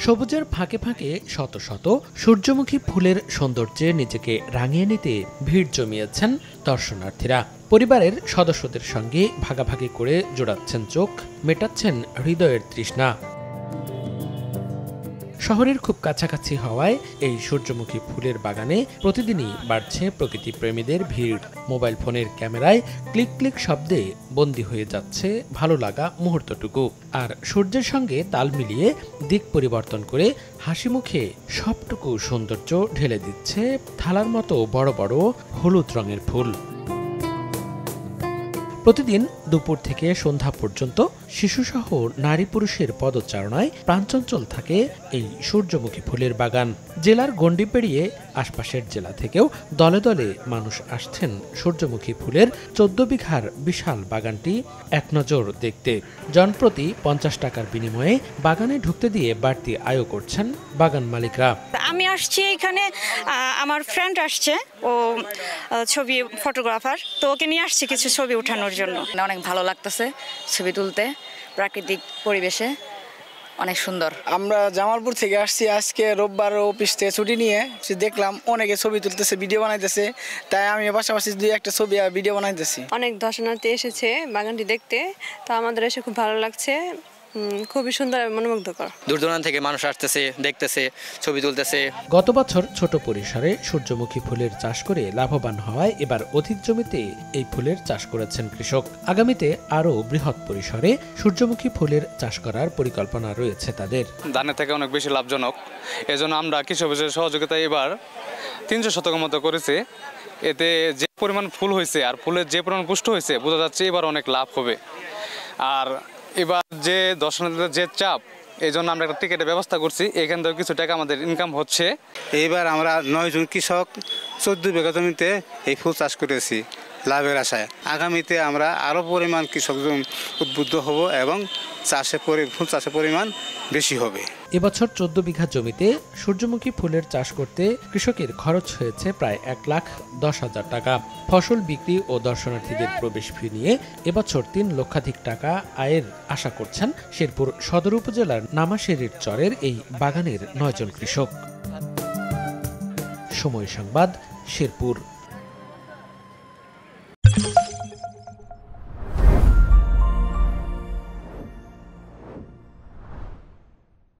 সবুজের ফাঁকে ফাঁকে শত শত সূর্যমুখী ফুলের সৌন্দর্যে নিজেকে রাঙিয়ে নিতে ভিড় জমিয়েছেন দর্শনার্থীরা। পরিবারের সদস্যদের সঙ্গে ভাগাভাগি করে জোড়াচ্ছেন চোখ, মেটাচ্ছেন হৃদয়ের তৃষ্ণা। শহরের খুব কাছাকাছি হওয়ায় এই সূর্যমুখী ফুলের বাগানে প্রতিদিনই বাড়ছে প্রকৃতি প্রেমীদের ভিড়। মোবাইল ফোনের ক্যামেরায় ক্লিক ক্লিক শব্দে বন্দী হয়ে যাচ্ছে ভালো লাগা মুহূর্তটুকু। আর সূর্যের সঙ্গে তাল মিলিয়ে দিক পরিবর্তন করে হাসি মুখে সবটুকু সৌন্দর্য ঢেলে দিচ্ছে থালার মতো বড় বড় হলুদ রঙের ফুল। প্রতিদিন দুপুর থেকে সন্ধ্যা পর্যন্ত শিশুসহ নারী পুরুষের পদচারণায় প্রাণচঞ্চল থাকে এই সূর্যমুখী ফুলের বাগান। জেলার গণ্ডি পেরিয়ে আশপাশের জেলা থেকেও দলে দলে মানুষ আসছেন সূর্যমুখী ফুলের 14 বিঘার বিশাল বাগানটি এক নজর দেখতে। জনপ্রতি 50 টাকার বিনিময়ে বাগানে ঢুকতে দিয়ে বাড়তি আয় করছেন বাগান মালিকরা। আমি আসছি এখানে, আমার ফ্রেন্ড আসছে, ও ছবি ফটোগ্রাফার, তো ওকে নিয়ে আসছি কিছু ছবি ওঠানোর জন্য। অনেক ভালো লাগতেছে ছবি তুলতে, প্রাকৃতিক পরিবেশে অনেক সুন্দর। আমরা জামালপুর থেকে আসছি, আজকে রোববার অফিস থেকে ছুটি নিয়ে দেখলাম অনেকে ছবি তুলতেছে, ভিডিও বানাইতেছে, তাই আমি পাশাপাশি দুই একটা ছবি আর ভিডিও বানাইতেছি। অনেক দর্শনার্থী এসেছে বাগানটি দেখতে, তো আমাদের এসে খুব ভালো লাগছে, খুবই সুন্দর এবং মনোমুগ্ধকর। দূর দূরান্ত থেকে মানুষ আসতেছে, দেখতেছে, ছবি তুলতেছে। গত বছর ছোট পরিসরে সূর্যমুখী ফুলের চাষ করে লাভবান হওয়ায় এবার অধিক জমিতে এই ফুলের চাষ করেছেন কৃষক। আগামীতে আরও বৃহৎ পরিসরে সূর্যমুখী ফুলের চাষ করার পরিকল্পনা রয়েছে তাদের। ধানের থেকে অনেক বেশি লাভজনক, এজন্য আমরা কৃষকের সহযোগিতায় এবার 300 শতকের মতো করেছি। এতে যে পরিমাণ ফুল হয়েছে আর ফুলের যে পরিমাণ পুষ্ট হয়েছে, বোঝা যাচ্ছে এবার অনেক লাভ হবে। আর এবার যে দর্শনার্থীদের যে চাপ, এই জন্য আমরা একটা টিকিটের ব্যবস্থা করছি, এখান থেকে কিছু টাকা আমাদের ইনকাম হচ্ছে। এইবার আমরা 9 জন কৃষক 14 বিঘা জমিতে এই ফুল চাষ করেছি লাভের আশায়। আগামীতে আমরা আরও পরিমাণ কৃষক উদ্বুদ্ধ হব এবং ফুল চাষের পরিমাণ বেশি হবে। এবছর 14 বিঘা জমিতে সূর্যমুখী ফুলের চাষ করতে কৃষকের খরচ হয়েছে প্রায় 1,10,000 টাকা। ফসল বিক্রি ও দর্শনার্থীদের প্রবেশ ফি নিয়ে এবছর 3 লক্ষাধিক টাকা আয়ের আশা করছেন শেরপুর সদর উপজেলার নামাশেরির চরের এই বাগানের 9 জন কৃষক। সময় সংবাদ, শেরপুর।